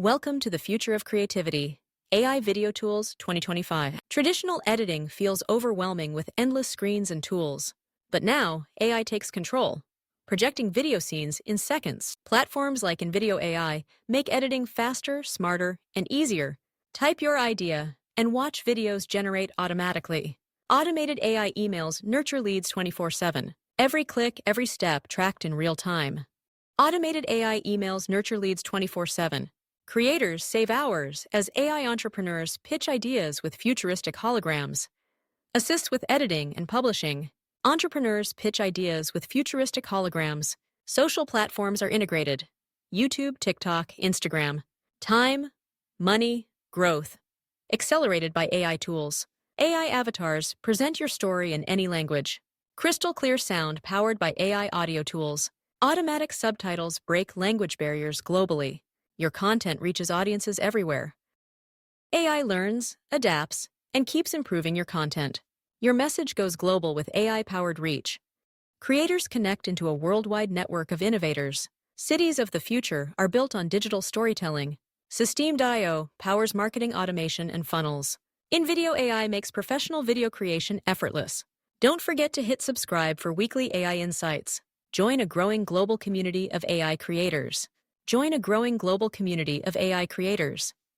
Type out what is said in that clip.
Welcome to the future of creativity. AI Video Tools 2025. Traditional editing feels overwhelming with endless screens and tools. But now, AI takes control, projecting video scenes in seconds. Platforms like InVideo AI make editing faster, smarter, and easier. Type your idea and watch videos generate automatically. Automated AI emails nurture leads 24/7. Every click, every step tracked in real time. Automated AI emails nurture leads 24/7. Creators save hours as AI entrepreneurs pitch ideas with futuristic holograms. Assist with editing and publishing. Entrepreneurs pitch ideas with futuristic holograms. Social platforms are integrated. YouTube, TikTok, Instagram. Time, money, growth. Accelerated by AI tools. AI avatars present your story in any language. Crystal clear sound powered by AI audio tools. Automatic subtitles break language barriers globally. Your content reaches audiences everywhere. AI learns, adapts, and keeps improving your content. Your message goes global with AI-powered reach. Creators connect into a worldwide network of innovators. Cities of the future are built on digital storytelling. Systeme.io powers marketing automation and funnels. InVideo AI makes professional video creation effortless. Don't forget to hit subscribe for weekly AI insights. Join a growing global community of AI creators. Join a growing global community of AI creators.